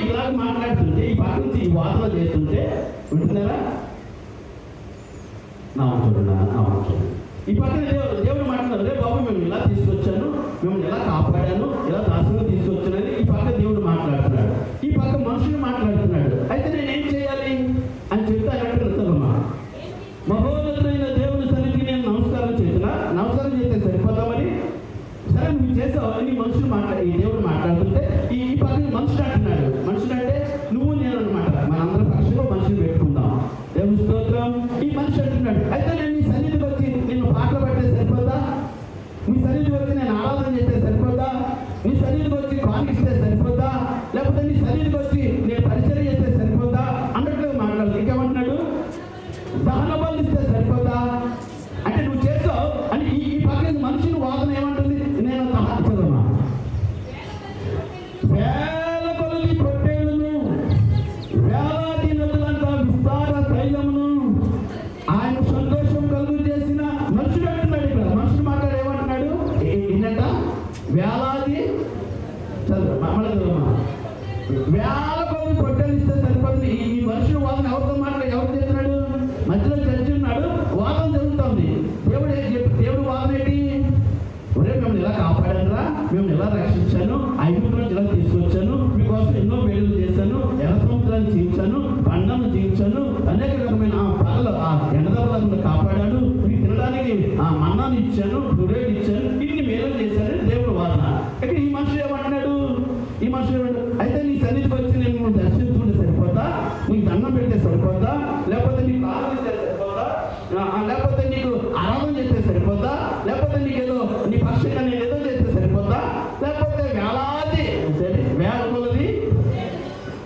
ఇలాగ మాట్లాడుతుంటే ఈ పక్క నుంచి ఈ వాదన చేస్తుంటే వింటున్నారా? నా చూడండి ఈ పక్కన దేవుడు మాట్లాడారు, రే బాబు మేము ఇలా తీసుకొచ్చాను, మేము ఎలా కాపాడాను, ఎలా దాసుగా తీసుకొచ్చానని ఈ పక్క దేవుడు మాట్లాడుతున్నాడు, ఈ పక్క మనుషులు మాట్లాడుతున్నాడు. అయితే నేనేం చేయాలి అని చెప్తే అన్నట్టుమ్మా, మహోన్నతుడైన దేవుని సన్నిధికి నేను నమస్కారం చేస్తే సరిపోతా మరి? సరే నువ్వు చేసావు అని ఈ దేవుడు మాట్లాడుతుంటే ఈ పక్క మనుషుడు అంటున్నాడు. మనుషుడు అంటే నువ్వు నేను అనమాట, మనందరం పక్షంలో మనుషులు పెట్టుకుందాం. దేవుని స్తోత్రం. ఈ మనిషి అంటున్నాడు, అయితే నేను నీ సన్నిధికి వచ్చి నిన్ను పాటలు పడితే సరిపోతా? నీ సన్నిధికి వచ్చి నేను ఆరాధన చేస్తే సరిపోతా? నీ సన్నిధికి వచ్చి కానిస్తే సరిపోతా? లేకపోతే నీ సన్నిధికి వచ్చి నేను పరిచయం చేస్తే సరిపోతా అన్నట్లు మాట్లాడు. ఇంకేమంటున్నాడు, దహన బలు ఇస్తే సరిపోతా అంటే నువ్వు చేస్తావు అని ఈ పక్కన మనిషిని వాదన ఏమంటుంది? నేను చదవమా, వేల కొలది పొట్టేళ్లను, వేలాది నదులంతా విస్తార తైలమును ఆయన సంతోషం కలుగు చేసిన మనుషుడు అంటున్నాడు. ఇక్కడ మనుషుడు మాట్లాడు ఏమంటున్నాడు? ఏంటంట? వేలాది వేల కొలది పొట్టేలు ఇస్తే సరిపోతుంది. ఈ మనుషుడు వాదన ఎవరితో ఎవరు చేస్తున్నాడు? మధ్యలో చర్చ ఉన్నాడు, వాదన జరుగుతుంది. దేవుడు వాదన ఏంటి? ఒరే మేము ఇలా కాపాడానురా, మేము ఇలా రక్షించాను, ఐగుప్తు నుంచి ఇలా తీసుకొచ్చాను, మీకోసం ఎన్నో మేలు చేశాను, ఎర్ర సముద్రాన్ని జీవించాను, బండను జీవించాను, అనేక రకమైన పగలు ఎండదల కాపాడాడు, మీకు తినడానికి మన్నాను ఇచ్చాను, గురేడు ఇచ్చాను, ఇన్ని మేలు చేశాను దేవుడు వాదన. ఇక్కడ ఈ మనుషులు ఏమంటున్నాడు? ఈ మనుషులు అయితే నీ సన్నిధికి వచ్చి నేను దర్శించుకుంటే సరిపోతా? నీకు దండం పెడితే సరిపోతా? లేకపోతే నీకు ఆరాధిస్తే సరిపోతా? లేకపోతే నీకు ఆరాధన చేస్తే సరిపోతా? లేకపోతే నీకు ఏదో నీ పక్షంగా నేను ఏదో చేస్తే సరిపోతా? లేకపోతే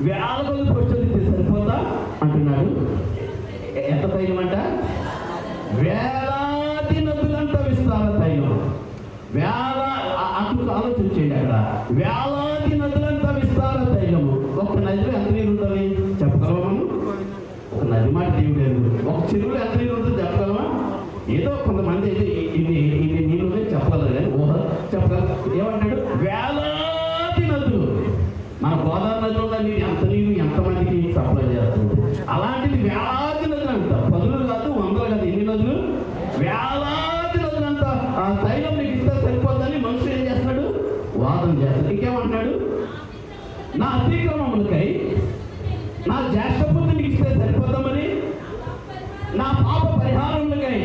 వేల కొలది పొట్టలు ఇస్తే సరిపోతా అంటున్నాడు. ఎంత తైలం అంట? వేలాది నదులంతా విస్తార తైలం. అటు ఆలోచించండి, అక్కడ వేలాది నదులంతా విస్తార తైలము. ఒక నదిలో ఎంత నీరు ఉంటుంది చెప్పగలమా? ఒక నది మాట దేవుడు. ఒక చెరువులో ఎంత నీరు ఉంటుంది చెప్పగలమా? ఏదో కొంతమంది అయితే ఇది నీళ్ళనే చెప్పగలరు కానీ చెప్పగలరు. ఏమంటాడు? వేలాది నదులు. మన గోదావరి నదిలో ఉన్న నీరు ఎంతమందికి సప్లై చేస్తుంది? అలాంటిది వేలాది నదులు అంట. 10 కాదు, 100 కాదు. ఎన్ని నదులు? వేలాది నదులంతా ఆ తైలం నీకు ఇస్తే సరిపోద్దని మనుషులు ఏం చేస్తున్నాడు? వాదన చేస్తాడు. ఇంకేమంటున్నాడు? నా అతిక్రమములకై నా జ్యేష్ఠపుత్రునికి ఇస్తే సరిపోతామని, నా పాప పరిహారములకై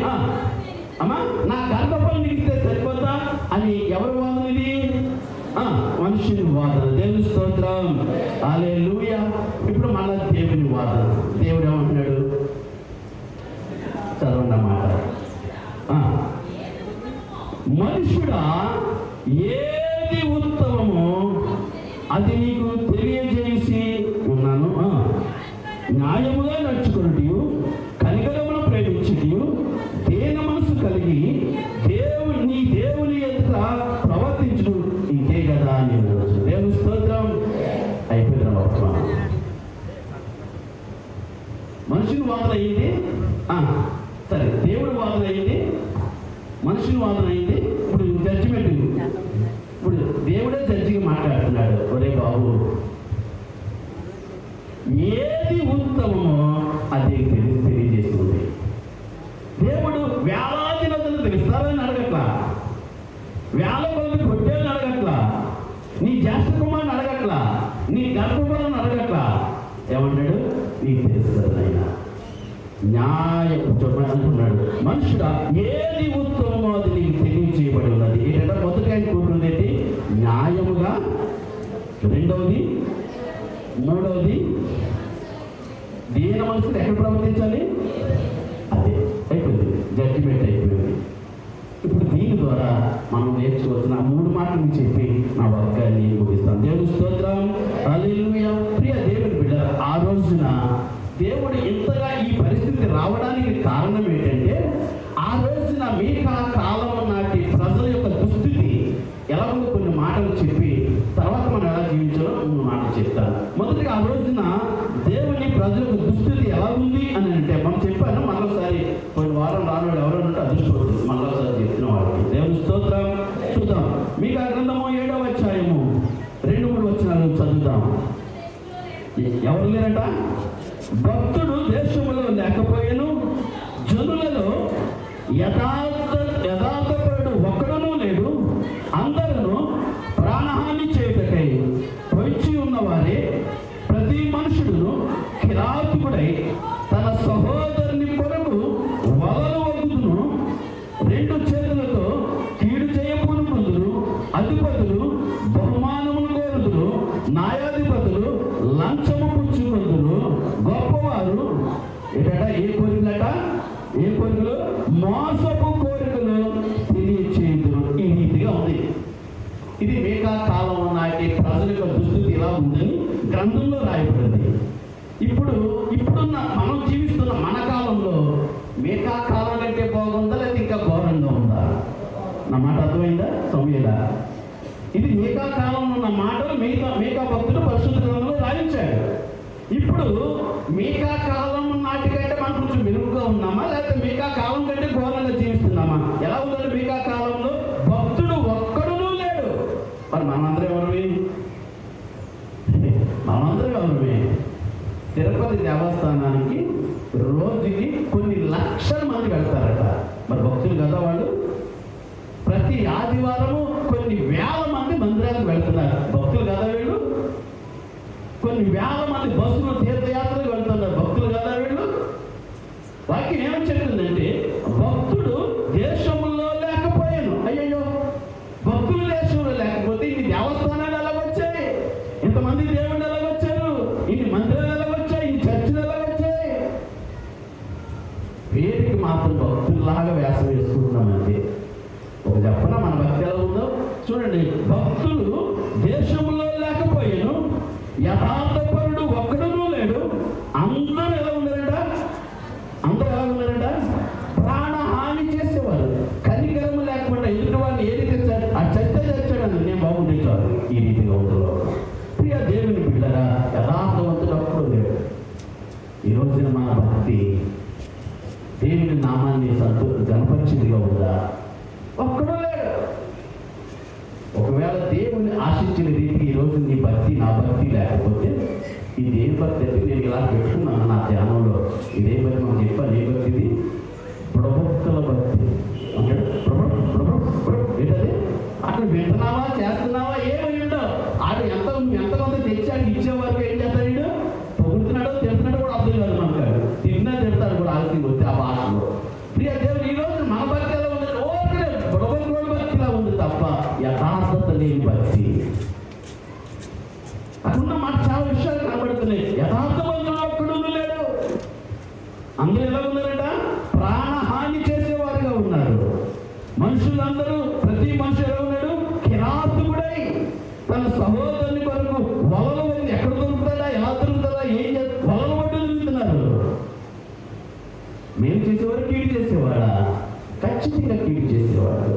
అమ్మా నా గర్భఫలం ఇస్తే సరిపోతా అని ఎవరి వాదన ఇది? మనుషుని వాదన. దేవుని స్తోత్రం. హల్లెలూయా. ఇప్పుడు మళ్ళా దేవుని వాదన. దేవుడు ఏమంటున్నాడు? చదవండి అన్నమాట. మనుషుడా, ఏది ఉత్తమమో అది నీకు తెలియజేసి ఉన్నాను. న్యాయముగా నడుచుకున్నట్టు, కనికరమును ప్రేమించుటయు, దేన మనసు కలిగి నీ దేవుని ఎదుట ప్రవర్తించుడు ఇదే కదా అని. దేవుని స్తోత్రం. అయిపోయిన వర్తమానం. మనుషుని వాదన అయింది, సరే దేవుడి వాదన అయింది, మనుషుని వాదన అయింది. ఇప్పుడు జడ్జిమెంట్. ఇప్పుడు దేవుడే జడ్జిగా మాట్లాడుతున్నాడు. ఒరే బాబు, ఏది ఉత్తమమో అది తెలియజేస్తుంది. దేవుడు వేలాది నదులు తెలుస్తారని అడగట్లా, వేల కొలది పొట్టేళ్ళని అడగట్లా, నీ జ్యేష్ఠ కుమారుని అడగట్లా, నీ గర్భఫలాన్ని అడగట్లా. ఏమంటాడు? నీకు తెలుస్తుంది ఆయన న్యాయం అంటున్నాడు. మనుషుడా, ఏది ఉత్తమమో అది నీకు తెలియజేయబడి ఉన్నది. ఏంటంటే మొదటి ఆయన కూర్చుంది ఏంటి? న్యాయముగా. రెండవది, మూడవది దీన మనసులు ఎక్కడ ప్రవర్తించాలి? అదే అయిపోయింది, జడ్జిమెంట్ అయిపోయింది. ఇప్పుడు దీని ద్వారా మనం నేర్చుకోవాల్సిన 3 మాటలు చెప్పి నా వర్గాన్ని ముగిస్తాను. దేవుని స్తోత్రం. హల్లెలూయా. ప్రియ దేవుని బిడ్డ, ఆ రోజున దేవుడు ఇంతగా ఈ పరిస్థితి రావడానికి కారణం ఏంటంటే, ఆ రోజున మీకా కాలం నాటి ప్రజల యొక్క దుస్థితి ఎలా ఉందో కొన్ని మాటలు చెప్పి తర్వాత మనం ఎలా జీవించాలో 3 మాటలు చెప్తాను. మొదటిగా ఆ రోజున దేవుని ప్రజలకు దుస్థితి ఎలా ఉంది అని అంటే, మనం చెప్పాను మళ్ళొకసారి, కొన్ని వారం రాను ఎవరో ఉంటే అదృష్టపడుతుంది, మళ్ళొకసారి చెప్తున్న వాళ్ళకి. దేవుని స్తోత్రం. చూద్దాం. మీకా గ్రంథము 7వ అధ్యాయము 2-3 వచనాలు చదువుదాం. ఎవరు లేరట? భక్తుడు దేశంలో లేకపోయాను, జనులలో యథార్థపరుడు ఒక్కడునూ లేడు, అందరూ ప్రాణహాని చేయుటకై పొంచి ఉన్నవారే. ప్రతి మనుషుడును కిరాతకుడై తన సహోదరుని కొరకు వలలు వగ్గుదును, రెండు చేతులతో కీడు చేయబూనుకుందురు. అధిపతులు బహుమానములు కోరుదురు, న్యాయాధిపతులు లంచము పుచ్చుకుందురు. గొప్పవారు ఏ కోరికలట? ఏ కోరికలు? మోసపు కోరికలు తెలియచేయుదురు. ఈ రీతిగా ఉంది. ఇది మీకా కాలం నాటి ప్రజల యొక్క దుస్థితి ఇలా ఉందని గ్రంథంలో రాయబడింది. ఇప్పుడున్న మనం జీవిస్తున్న మన కాలంలో మీకా కాలం కంటే బాగుందా లేదా ఇంకా ఘోరంగా ఉందా? నా మాట అర్థమైందా? సమయదా? ఇది మీకా కాలంలో ఉన్న మాటలు మీకా భక్తుడు పరిశుద్ధ గ్రంథంలో రాయించాడు. ఇప్పుడు మీకా కాలం నాటికంటే మనం కొంచెం మెరుగుగా ఉన్నామా, లేకపోతే మీకా కాలం కంటే ఘోరంగా జీవిస్తున్నామా? ఎలా ఉందంటే మీకా కాలంలో భక్తుడు ఒక్కడునూ లేడు. మరి మనందరం ఎవరివి? తిరుపతి దేవస్థానానికి రోజుకి కొన్ని లక్షల మంది వెళ్తారట. మరి భక్తులు కదా వాళ్ళు. ప్రతి ఆదివారము కొన్ని వేల మంది మందిరాలకు వెళ్తున్నారు. భక్తులు కదా వీళ్ళు. కొన్ని వేల మంది బస్సులు తీర్థయాత్రలకు వెళ్తున్నారు. భక్తులు కదా వీళ్ళు. వాక్యం ఏమని చెప్తుందంటే భక్తుడు దేశంలో లేకపోయాను. అయ్యయ్యో, భక్తులు దేశంలో లేకపోతే ఇన్ని దేవస్థానాలు ఎలా వచ్చాయి? ఇంతమంది దేవుళ్ళు ఎలా వచ్చారు? ఇన్ని మందిరాలు ఎలా వచ్చాయి? ఇన్ని చర్చలు ఎలా వచ్చాయి? పేరుకి మాత్రం భక్తుల్లాగా వేసం వేసుకుంటున్నామండి. ఒక చెప్పనా మన భక్తి ఎలా ఉందో చూడండి. భక్తులు దేశంలో లేకపోయాను, యథార్థపరుడు ఒక్కడునూ లేడు, అందరూ ఎలా ఉన్నారంట? అందరూ ఎలా ఉన్నారంట? ప్రాణహాని చేసేవారు. కనికరము లేకుండా ఎదుటి వాడిని ఏ రీతి ఆ చర్చ చచ్చాడని నేను బాగుండేవారు. ఈ రీతిగా ఉందో ప్రియ దేవుని బిడ్డరా, యథార్థవంతుడు అప్పుడు లేడు. ఈ రోజున మన భక్తి దేవుని నామాన్ని గణపరిచిందిగా ఉందా? ఒక్కడూ లేడు. ఒకవేళ దేవుని ఆశించిన రీతికి ఈరోజు నీ భక్తి నా భక్తి లేకపోతే ఈ దేని భక్తి అంటే నేను ఇలా పెట్టుకున్నాను నా ధ్యానంలో. ఇదే భక్తి మనం చెప్పాను. ఏ భక్తి ఇది? ప్రభుత్వ భక్తి అంటే ఏంటది? అక్కడ వింటున్నావా, చేస్తున్నావా, ఏమి ఉండవు. ఆడు ఎంతమంది తెచ్చాడు ఇచ్చేవారు ఏం చేస్తాడు? వీడు పొగుడుతున్నాడో తిడుతున్నాడో కూడా అర్థం కాదు మనకు. తిన్నా తిడతాడు కూడా ఆలస్యం వస్తే ఆ భాషలో. ప్రియ దేవుడు ఈ రోజు మన భక్తి ఎలా ఉంది? ప్రభుత్వ భక్తిలా ఉంది తప్ప యథార్థత లేని భక్తి. అక్కడ మాట చాలా విషయాలు కనబడుతున్నాయి. యథార్థవంతుడు ఒక్కడు లేడు. అందరూ ఎలా ఉన్నారంట? ప్రాణహాని చేసేవారుగా ఉన్నారు. మనుషులందరూ ప్రతి మనిషి ఎలా ఉన్నాడు? కిరాతకుడై తన సహోదరుని కొరకు వలలు వచ్చి ఎక్కడ దొరుకుతాడా, ఎలా దొరుకుతాడా, ఏం వలలు పట్టు దొరుకుతున్నారు. మేము చేసేవారు కీడు చేసేవాడా? ఖచ్చితంగా కీడు చేసేవాడు.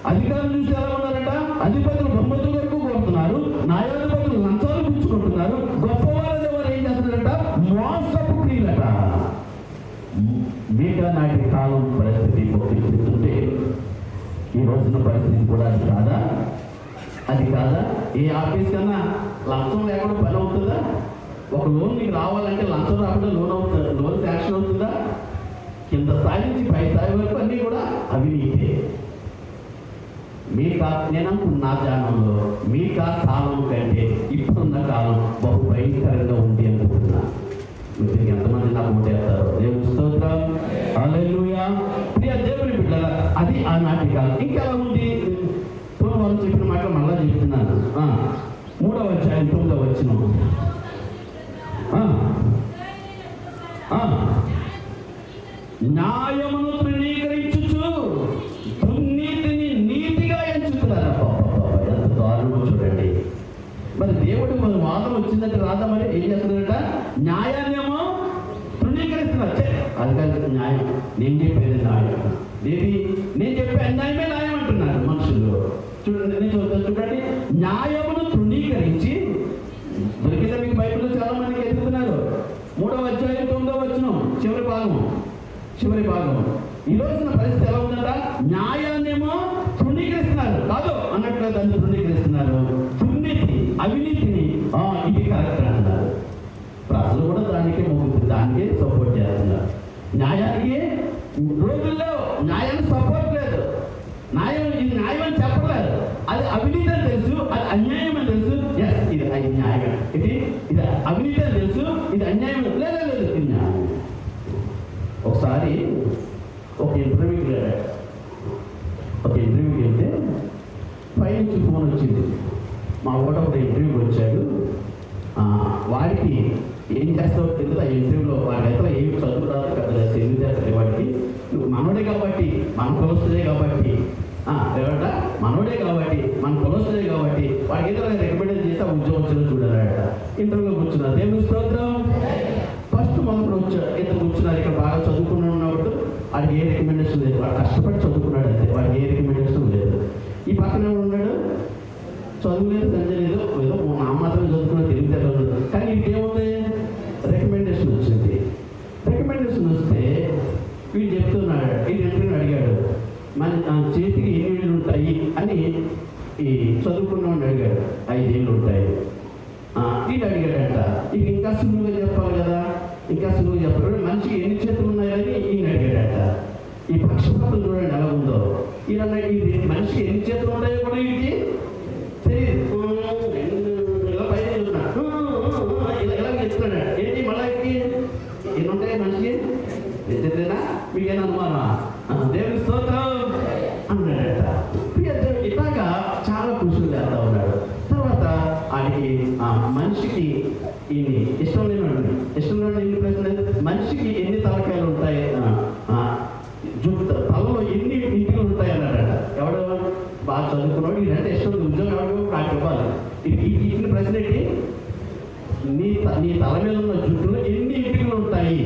అధికారులు చూసి ఎలా ఉన్నారట? అధిపతులు బహుమతుల వరకు కోరుతున్నారు, న్యాయాధిపతులు లంచాలు పుచ్చుకుంటున్నారు. గొప్పవారు ఎవరు ఏం చేస్తున్నారట? మోసపు క్రియలట. మీకా నాటి కాలం పరిస్థితి చెప్తుంటే ఈ రోజున పరిస్థితి కూడా అది కాదా? అది కాదా? ఏ ఆఫీస్ కన్నా లంచం లేకుండా పని అవుతుందా? ఒక లోన్ నీకు రావాలంటే లంచం రాకుండా లోన్ అవుతుంది, లోన్ శాంక్షన్ అవుతుందా? కింద స్థాయి నుంచి పై స్థాయి వరకు అన్నీ కూడా అవినీతే. నేను నా ధ్యానంలో మీకా కాలం కంటే ఇప్పుడున్న కాలం బహు భయంకరంగా ఉంది అనుకుంటున్నా. మీరు ఎంతమంది నాకు ఓటేస్తారు? దేవుని స్తోత్రం, హల్లెలూయా. ప్రియ దేవుని బిడ్డల, అది ఆనాటి కాలం. ఇంకెలా ఉంది? పూర్వం చెప్పిన మాట మళ్ళా చెప్తున్నాను. 3వ అధ్యాయం 9వ వచనం. న్యాయమును తృణీకరించుచు దుర్నీతిని నీతిగా ఎంచుతున్నారు. ఎంత దారుణం చూడండి. మరి దేవుడు మన వాదం వచ్చిందంటే రాదా? మరి ఏం చేస్తున్నారట? న్యాయాన్నేమో తృణీకరిస్తున్నారు. అది కాదు న్యాయం. నేను చెప్పేది న్యాయం. నేను చెప్పే అన్యాయమే న్యాయం అంటున్నారు మనుషులు. చూడండి, నేను చూడండి. న్యాయమును తృణీకరించి దొరికితే మీకు బైబిల్లో చాలా మందికి ఎదుగుతున్నారు. 3వ అధ్యాయం 9వ వచనం చివరి భాగం. ఈ రోజున పరిస్థితి ఎలా ఉందంట? న్యాయాన్నేమో తృణీకరిస్తున్నారు. కాదు అన్నట్లు దాన్ని తృణీకరిస్తున్నారు. దుర్నీతి, అవినీతిని ఇది కరెక్ట్ అంటున్నారు. న్యాయానికి రోజుల్లో న్యాయానికి సపోర్ట్ లేదు. ఇది న్యాయం అని చెప్పలేదు. అది అవినీతి అని తెలుసు, అది అన్యాయం అని తెలుసు. ఎస్, ఇది న్యాయం. ఇది అవినీతి అని తెలుసు, ఇది అన్యాయం లేదు, ఇది న్యాయం. ఒకసారి ఒక ఇంటర్వ్యూకి వెళ్ళాడు. ఒక ఇంటర్వ్యూకి వెళ్తే పై నుంచి ఫోన్ వచ్చింది. మా వాడు ఒక ఇంటర్వ్యూకి వచ్చాడు. వాడికి ఏం చేస్తావు తెలియదు. ఆ ఇంటర్వ్యూలో వాడి అయితే ఏమి చదువురాదు కదా, తెలియజేస్తుంది వాడికి. నువ్వు మనోడే కాబట్టి, మన కులస్తుడే కాబట్టి, మనోడే కాబట్టి, మన కులస్తుడే కాబట్టి వాడికి ఏదో రికమెండేషన్ చేసి ఆ ఉద్యోగం వచ్చేది చూడాలట. ఇంటర్వ్యూలో కూర్చున్నారు. దేవుని స్తోత్రం. ఫస్ట్ మొదలు వచ్చాడు. ఇద్దరు కూర్చున్నారు. ఇక్కడ బాగా చదువుకుని ఉన్నప్పుడు వాడికి ఏ రికమెండేషన్ లేదు. వాడు కష్టపడి చదువుకున్నాడు అంతే, వాడికి ఏ రికమెండేషన్ లేదు. ఈ పక్కనే ఉన్నాడు, చదువు లేదు, సంజయ్ లేదు, ఏదో నా మాత్రం చదువుకున్నా, తెలివితేటలు. కానీ ఇంకేముంది, రికమెండేషన్ వచ్చింది. రికమెండేషన్ వస్తే వీడు చెప్తున్నాడు. ఈ ఇంటర్వ్యూ అడిగాడు, మన చేతికి ఎన్ని ఏళ్ళు ఉంటాయి అని ఈ చదువుకున్నవాడిని అడిగాడు. 5 ఏళ్ళు ఉంటాయి. వీడు అడిగాడంట. ఇది ఇంకా సులువుగా చెప్పాలి కదా, ఇంకా సులువుగా చెప్పాలి. మనిషికి ఎన్ని చేతులు ఉన్నాయని ఈయన అడిగాడట. ఈ పక్షపాతం చూడండి ఎలా ఉందో. ఈయన మనిషికి ఎన్ని చేతులు ఉంటాయో కూడా వీడికి తెలియదు. ఇలా పైన చూస్తున్నాడు, ఇలా చెప్తున్నాడు. ఏంటి మళ్ళీ ఎన్ని ఉంటాయి మనిషికి తెలియదేనా? మీకేనా అనుమానమా? దేవుని స్తోత్రం అన్నాడట. ఇలాగా చాలా కృషులు చేస్తా ఉన్నాడు. తర్వాత ఆయనకి మనిషికి ఇన్ని ఇష్టం లేని ప్రశ్న, మనిషికి ఎన్ని తలకాయలు ఉంటాయి, తలలో ఎన్ని ఇంటికి ఉంటాయి అన్నాడట. ఎవడో బాగా చదువుకున్నాడు. ఇదంటే ఇష్టం ఉద్యోగం ఎవడో నాకు ఇవ్వాలి. ఇన్ని ప్రశ్న ఏంటి, నీ తల మీద ఉన్న జుట్టులో ఎన్ని ఇంటికలు ఉంటాయి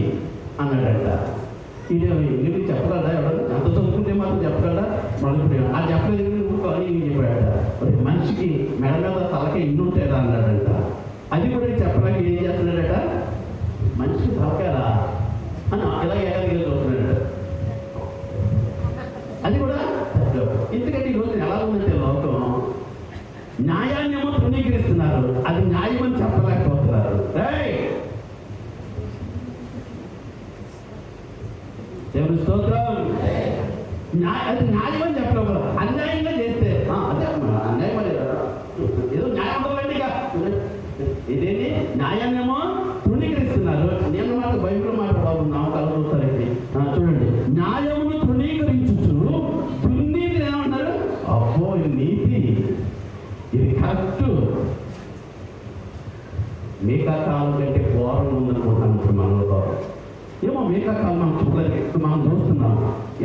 అన్నాడట. ఇది ఎందుకు చెప్పగలడా? ఎవడన్నా అంత చదువుకుంటే మాత్రం చెప్పగలడా? మళ్ళీ అది చెప్పలేదు అని చెప్పాడట. మనిషికి మెడ మీద తలకే ఇన్ని ఉంటాయా అన్నాడంట. అది కూడా చెప్పడానికి ఏం చేస్తున్నాడట, మనిషికి తలకాయరా అని ఇలా ఏడాదిగా చూస్తున్నాడట. అది కూడా ఎందుకంటే ఈరోజు ఎలా ఉందంటే లోకం న్యాయాన్నేమో తృణీకరిస్తున్నారు, అది న్యాయం అని చెప్పలేకపోతున్నారు. దేవుని స్తోత్రం. అది న్యాయం అని చెప్పలేకపోతే అన్యాయంగా చేస్తే అదే అన్యాయం అనేది ఏదో న్యాయం ఉండదండి. ఇదేంటి న్యాయాన్నేమో తృణీకరిస్తున్నారు. నేను మాట బైబిల్ మాట బాగున్నాము కలుగుతారండి. చూడండి, న్యాయమును తృణీకరించు దుర్నీతిని ఏమంటారు? అబ్బో ఇది నీతి, ఇది కరెక్ట్. మేకా కాలం కంటే ఘోరం ఉందనుకుంటున్నాను ఇప్పుడు మనలో. ఏమో మేకా కాలం మనం చూడలేదు, ఇప్పుడు మనం చూస్తున్నాం.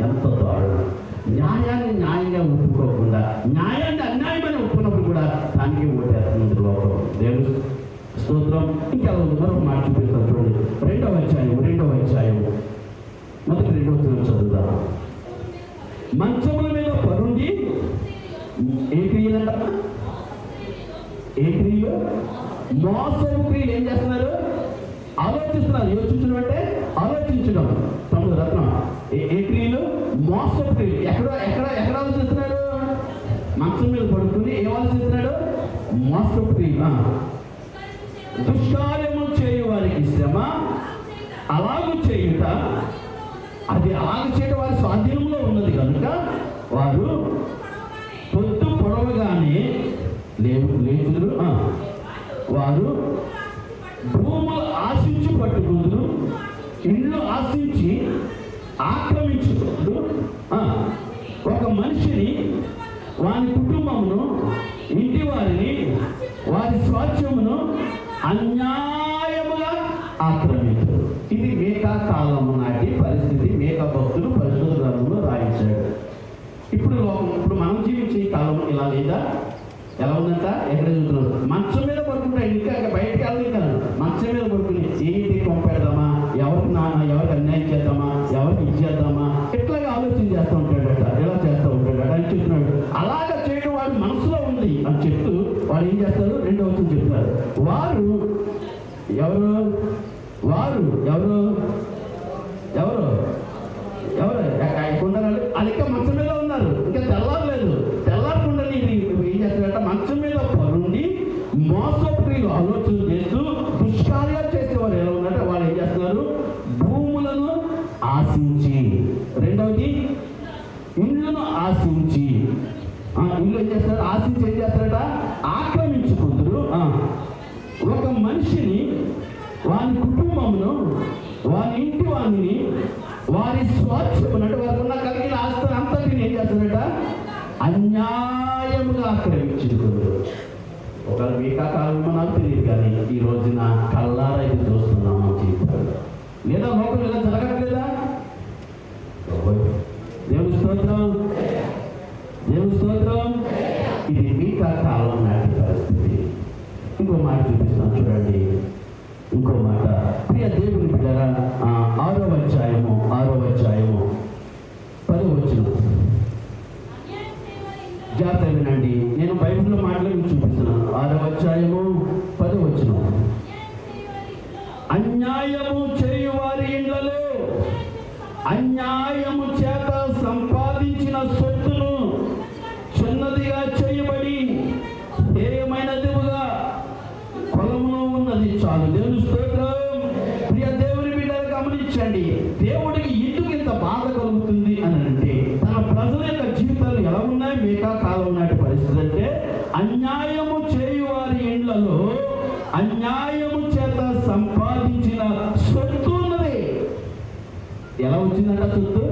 ఎంత దారుణం. న్యాయాన్ని న్యాయంగా ఒప్పుకోకుండా న్యాయాన్ని అన్యాయమని ఒప్పుకున్నప్పుడు కూడా దానికి ఓటేస్తుంది లోకం. దేవుని స్తోత్రం. ఇంకా మరొక మాట చూపిస్తాను చూడండి. 2వ అధ్యాయం మొదటి 2వ చదువుదాం. మంచముల మీద పరుండి ఏ క్రియలంట, ఏ క్రియలు, మోసపు క్రియలు ఏం చేస్తున్నారు? ఆలోచిస్తున్నారు. యోచించడం అంటే ఆలోచించడం. తమకు రత్నం ఏ క్రియలు, మోసపు క్రియలు. ఎక్కడ ఆలోచిస్తున్నాడు? మంచం మీద పడుకుని ఏం ఆలోచిస్తున్నాడు? మోసపు క్రియలు. దుష్కార్యములు చేయు వారికి శ్రమ, అలాగూ చేయుట, అది అలాగ చేయడం వారి స్వాధీనంలో ఉన్నది కనుక వారు పొద్దు పొడవగానే లేచుదురు. వారు భూములు ఆశించి పట్టుకుందురు, ఇళ్ళు ఆశించి ఆక్రమించుకుంటూ ఒక మనిషిని, వారి కుటుంబమును, ఇంటి వారిని, వారి స్వాస్థ్యమును అన్యాయముగా ఆక్రమించారు. ఇది మేకా కాలము నాటి పరిస్థితి. మేకా భక్తులు పరిశుద్ధ గ్రంథంలో రాయించాడు. ఇప్పుడు మనం జీవించే కాలం ఇలా లేదా? ఎలా ఉందంట? ఎక్కడ చూస్తున్నాం? మంచం మీద పడుకుంటాయి. ఇంకా బయటకు వెళ్ళలేదు కదా. మంచం మీద పడుకుని ఏంటి పంపేద్దామా, ఎవరికి అన్యాయం చేద్దామా, ఎవరికి ఇచ్చేద్దామా, ఇట్లాగా ఆలోచన చేస్తూ ఉంటాడట. ఎలా చేస్తూ ఉంటాడట అని చెప్తున్నాడు. అలాగా చేయడం వాడు మనసులో ఉంది అని చెప్తూ వాడు ఏం చేస్తారు? 2వ వచనం చెప్తారు. వారు కొండరాలు అది ఇంకా మంచం మీద ఉన్నారు. ఇంకా తెల్లారలేదు. తెల్లారకుండా ఏం చేస్తారట? మంచం మీద పరుండి మోసప్రియులు ఆలోచన చేస్తూ దుష్కార్యాలు చేసేవారు ఎలా ఉన్నారో వాళ్ళు ఏం చేస్తున్నారు? భూములను ఆశించి, రెండవది ఇండ్లను ఆశించి. ఇల్లు ఏం చేస్తారు? ఆశించి ఏం చేస్తారట? ఆక్రమించుకుంటారు. ఒక మనిషిని, వారి కుటుంబమును, వారి ఇంటి వారిని, వారి స్వాస్థ్యమునట్టు వారికి ఉన్న కలిగిన ఆస్తిని అంతటిని ఏం చేస్తారట? అన్యాయముగా ఆక్రమించుకుంటారు. ఒకవేళ మీకా కాలంలో నాకు తెలియదు, కానీ ఈ రోజున కళ్ళారా ఇది చూస్తున్నాం మా జీవితాల్లో. లేదా లోకం ఇలా జరగట్లేదా? దేవుని స్తోత్రం, దేవుని స్తోత్రం. ఇది మీకా కాలం నాటి పరిస్థితి. ఇంకో మాట చూపిస్తాను చూడండి, ఇంకో మాట. ప్రియ దేవుని బిడ్డరా, 6వ అధ్యాయము 10వ వచనం జాగ్రత్త వినండి. నేను బైబిల్లో మాటలు మీకు చూపిస్తున్నాను. 6వ అధ్యాయము 10వ వచనం. అన్యాయము చేయువారి ఇండ్లలో అన్యాయము చేత సంపాదించిన సొత్తును చిన్నదిగా చేయబడి ఏమైనదిగా పొలములో ఉన్నది చాలు. దేవుని స్తోత్రం. ప్రియ దేవుని బిడ్డలు గమనించండి, దేవుడికి ఎందుకు ఇంత బాధ కలుగుతుంది అని అంటే, తన ప్రజల యొక్క జీవితాలు ఎలా ఉన్నాయి? మీకా కాలం నాటి పరిస్థితి అంటే, అన్యాయము చేయువారి ఇండ్లలో అన్యాయము చేత సంపాదించిన సొత్తు ఉన్నది. ఎలా వచ్చిందంట సొత్తు?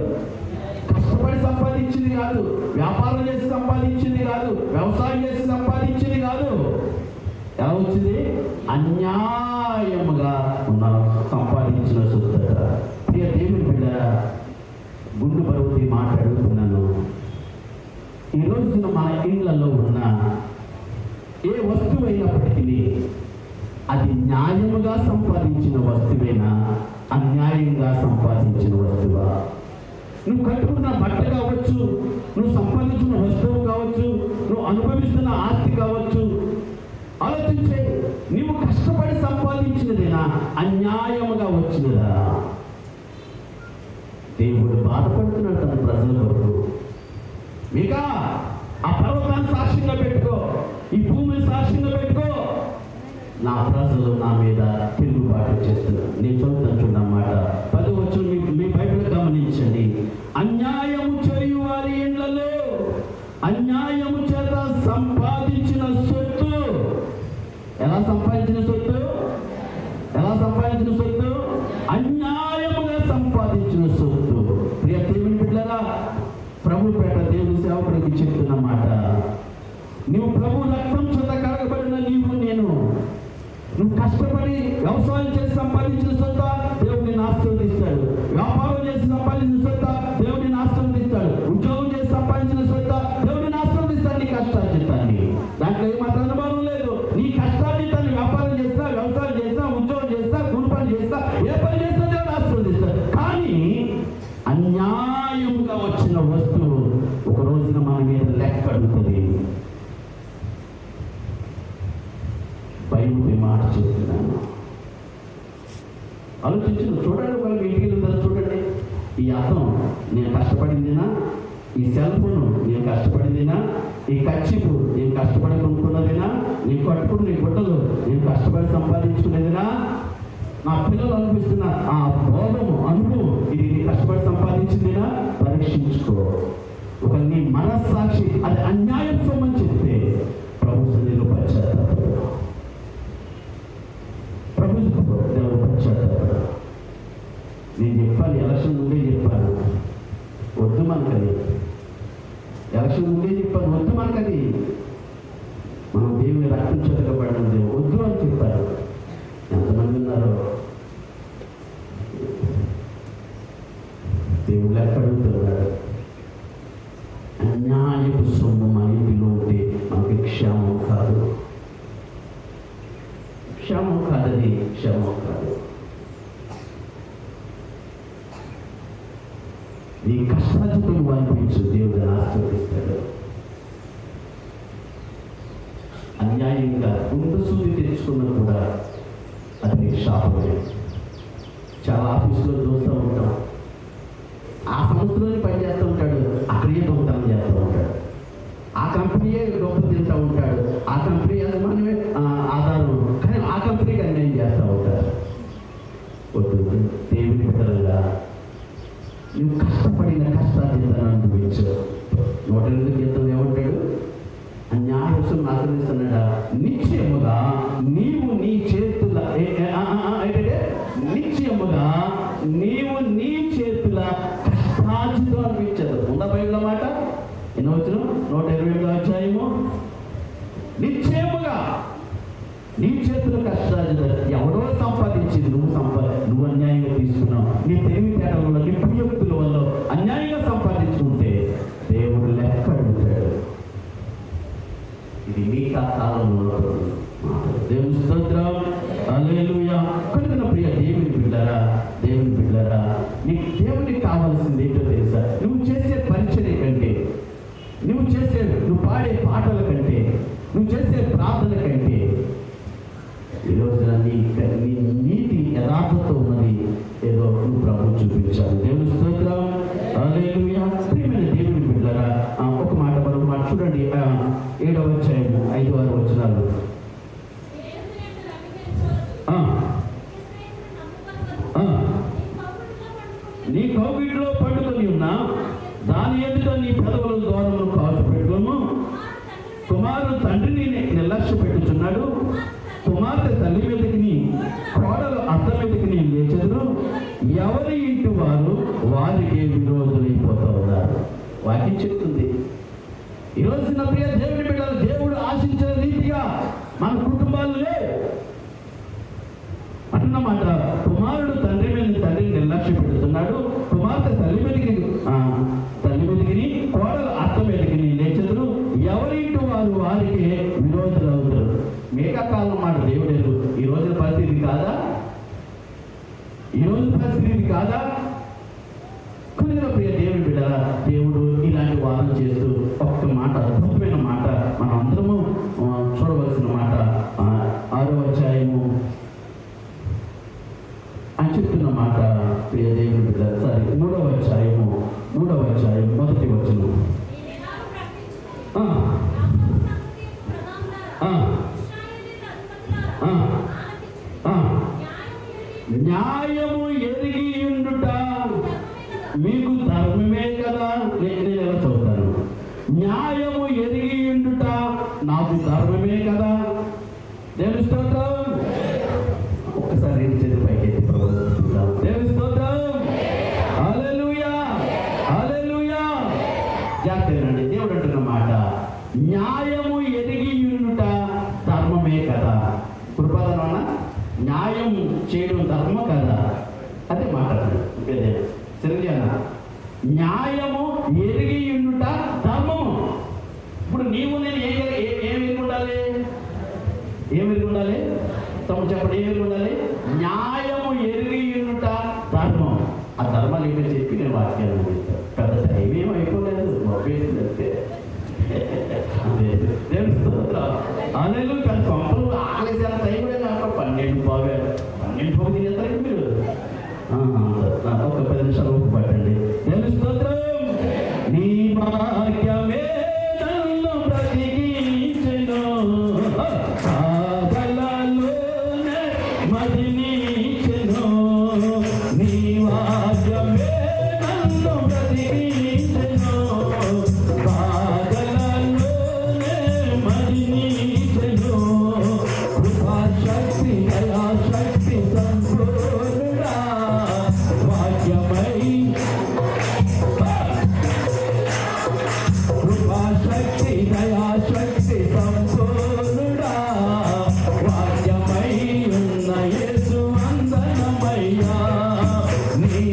కష్టపడి సంపాదించింది కాదు, వ్యాపారం చేసి సంపాదించింది కాదు, వ్యవసాయం చేసి సంపాదించింది కాదు. ఎలా వచ్చింది? అన్యాయముగా ఉన్న సంపాదించిన సొత్తు. ప్రియ దేవుని బిడ్డ, గుండు పరువుతి మాట్లాడుతున్నాను. ఈ రోజున మన ఇళ్లలో ఉన్న ఏ వస్తువు అయినప్పటికీ అది న్యాయముగా సంపాదించిన వస్తువేనా, అన్యాయంగా సంపాదించిన వస్తువా? నువ్వు కట్టుకున్న బట్ట కావచ్చు, నువ్వు సంపాదించిన వస్తువు కావచ్చు, నువ్వు అనుభవిస్తున్న ఆస్తి కావచ్చు, ఆలోచించే. నువ్వు కష్టపడి సంపాదించినదేనా, అన్యాయముగా వచ్చినదా? దేవుడు బాధపడుతున్నాడు తన ప్రజల కొరకు. మీకా ఆ పర్వతాన్ని సాక్ష్యంగా పెట్టుకో, ఈ భూమిని సాక్ష్యంగా పెట్టుకో. నా ప్రజలు నా మీద తిరుగుబాటు చేస్తున్నారు. నేను చదువుతాను చూడన్నమాట. 10వ వచనం మీ బైబిల్ గమనించండి. అన్యాయము చేయు వారి ఇండ్లలో అన్యాయము చేత సంపాదించిన సొత్తు. ఎలా సంపాదించిన సొత్తు? ఎలా సంపాదించిన సొత్తు? అన్యాయముగా సంపాదించిన సొత్తు. ప్రియ దేవుని బిడ్డలారా, ప్రభుపేట దేవుని సేవకుడికి చెప్తున్నమాట, నువ్వు ప్రభు రక్తం చేత కడగబడిన నేను, నువ్వు కష్టపడి వ్యవసాయం చేసి సంపాదించిన సొత్త దేవుడిని ఆశీర్వదిస్తాడు. వ్యాపారం చేసి సంపాదించిన సొత్త దేవుడిని ఆశీర్వదిస్తాడు. ఉద్యోగం చేసి సంపాదించిన సొత్త దేవుడిని ఆశీర్వదిస్తాడు. నీ కష్టార్జితాన్ని, దాంట్లో ఏమాత్రం అనుభవం లేదు. నీ కష్టార్జితాన్ని వ్యాపారం చేస్తా, వ్యవసాయం చేస్తా, ఉద్యోగం చేస్తా, కూలి పని చేస్తా, ఏ పని చేస్తా దేవుడు ఆశీర్వదిస్తాడు. కానీ అన్యాయంగా వచ్చిన వస్తువు ఒక రోజున మన మీద లెక్క అడుగుతుంది. బైబిల్ మాట చెప్తున్నాను, ఆలోచించు. చూడండి, వాళ్ళకి ఇంటికి వెళ్తారు చూడండి. ఈ అర్థం నేను కష్టపడిందినా, ఈ సెల్ ఫోన్ నేను కష్టపడిందినా, ఈ కచ్చిపు నేను కష్టపడి కొనుక్కున్నదినా, నీ కట్టుకుని నీ గుడ్డలు నేను కష్టపడి సంపాదించుకునేదినా, నా పిల్లలు అనిపిస్తున్న ఆ భోగము అనుభవం ఇది నీ కష్టపడి సంపాదించిందినా? పరీక్షించుకో. ఒక నీ మనస్సాక్షి అది అన్యాయం సొమ్మని చెప్తే ప్రభు సన్నిధిలో పశ్చాత్తాపడు. దేవుడు పశ్చాత్తాపడు. నేను చెప్పాను, ఎలక్షన్ ముందే చెప్పాను, వద్దు మనకది. ఎలక్షన్ ముందే చెప్పాను, వద్దు మనకది. మనం దేవుని రక్తం చెతకబడినది వద్దు అని చెప్పారు. ఎంతమంది ఉన్నారు? దేవుడు ఎక్కడుంటున్నాడు? అన్యాయపు సొమ్ము మన ఇంటిలో ఉంటే మనకి క్షేమం కాదు, క్షేమం కాదది, క్షేమం కాదు. నీ కష్టార్జితం అనిపించు, దేవుడు ఆశీర్వదిస్తాడు. అన్యాయంగా గుండు సూది తెచ్చుకున్నా కూడా అది నీ శాపమే. చాలా ఆఫీసులో చూస్తూ ఉంటాం, ఆ సంస్థలోనే పనిచేస్తూ ఉంటాడు, అక్కడే దొంగతనం చేస్తూ ఉంటాడు, ఆ కంపెనీయే డబ్బు తింటూ ఉంటాడు, ఆ కంపెనీ యజమానివే ఆధారం, కానీ ఆ కంపెనీకి అన్యాయం చేస్తూ ఉంటారు. దేవుని బిడ్డలుగా నువ్వు కష్టపడిన కష్టాన్ని అనుభవించు. 108 కీర్తన ఏమంటాడు? న్యాయసు ఆచరిస్తున్నాడా? నిశ్చయముగా నీవు నీ చేతుల నిశ్చయముగా నీవు నీ చేతుల కష్టార్జితం అనిపించదు. ఉందా బైబిల్ మాట? ఎన్నో వచ్చిన 128 అధ్యాయము. నిశ్చయముగా నీ చేతుల కష్టార్జితం. ఎవరో సంపాదించింది నువ్వు అన్యాయంగా తీసుకున్నావు. నీ తెలివితేటల వల్ల, నీ కుయుక్తుల వల్ల అన్యాయంగా సంపాదించుకుంటే దేవుడు లెక్క అడుగుతాడు. ఇది మిగతా కాలంలో దేవుని స్తోత్రం. హల్లెలూయా. కనుక ప్రియ దేవుని బిడ్డలారా, నీకు దేవునికి కావాల్సింది ఏంటో తెలుసా? నువ్వు చేసే పరిచర్య కంటే, నువ్వు పాడే పాటల కంటే, నువ్వు చేసే ప్రార్థన కంటే ఈ రోజున నీ నీతి యథార్థత ఉన్నది ఏదో నువ్వు ప్రభు చూపించాలి. దేవుని స్తోత్రం. హల్లెలూయా. ప్రియమైన దేవుని బిడ్డలారా, ఒక మాట మరొక మాట చూడండి. 7వ అధ్యాయము 5-6 వచనాలు. నీ కౌగిట్లో పట్టుకొని ఉన్నా దాని ఎదుట నీ పెదవుల ద్వారములు కాచు పెట్టుకోము. కుమారుడు తండ్రిని నిర్లక్ష్య పెట్టుచున్నాడు. కుమార్తె తల్లి మీదకి, కోడలు అత్త మీదకి లేచెదరు. ఎవరి ఇంటి వారు వారికి విరోధులైపోతూ ఉన్నారు. వాక్యం చెప్తుంది. ఈరోజు నా ప్రియ దేవుని బిడ్డలు, దేవుడు ఆశించిన రీతిగా మన కుటుంబాలు అంటున్నమాట. కుమారుడు తండ్రిని నిర్లక్ష్య పెడుతున్నాడు. కుమార్తె తల్లి మీదకి, కోడలు అత్త మీదకి లేచెదరు. ఎవరి ఇంటి వారు వారికి విరోధులు అవుతారు. మేఘకాలం మాట దేవుడు. ఈ రోజున పరిస్థితి కాదా? కొన్ని ప్రియ దేవుని బిడ్డరా, దేవుడు ఇలాంటి వాదన చేస్తూ ఒక్క మాట, అద్భుతమైన మాట, మనం అందరము చూడవలసిన మాట. 6వ అధ్యాయము అని చెప్తున్న మాట ప్రియ దేవుని బిడ్డ. 3వ అధ్యాయము 1వ వచనం. న్యాయము ఎరిగి ఉండుట మీకు ధర్మమే కదా. నేను ఎలా చదువుతాను? న్యాయము ఎరిగి ఉండుట నాకు ధర్మమే కదా. దేవుని స్తోత్రం. ఒక్కసారి చేతి పైకి దేవుని స్తోత్రం. హల్లెలూయా, హల్లెలూయా. జాగ్రత్తనండి. దేవుడు అంటున్న మాట న్యాయము ఎరిగి ఉండుట ధర్మమే కదా. కృపాదన న్యాయం చేయడం ధర్మ కదా. అదే మాట్లాడారు సిరిజన. న్యాయము ఎరిగి ఉండుట ధర్మము. ఇప్పుడు నీవు నేను ఏమి ఉండాలి? తమ చెప్పండి, ఏమి ఉండాలి? న్యాయము ఎరిగి ఉండుట ధర్మం. ఆ ధర్మాలు ఏంటో చెప్పి నేను వాక్యాలు పెద్ద టైం ఏం అయిపోలేదు. మొబ్బేసిందంటే అనేలు పెద్ద కొంపలు ఆగలేసారి టైం కూడా నాకు 12 తినేస్తారు మీరు. ఒక 10 నిమిషాలు ఊపు పట్టండి. దేవుని స్తోత్రం. నీ వాక్యమే నన్ను బ్రతికించెను, సాధలలోనే మదినించెను. నీ వాక్యమే నన్ను బ్రతికించెను, సాధలలోనే మదినించెను. కృపాశక్తి దయాశక్తి సంపూర్ణుడా వాక్యమై, కృపాశక్తి దయాశక్తి సంపూర్ణుడా వాక్యమై ఉన్న యేసు వందనమయ్యా. నీ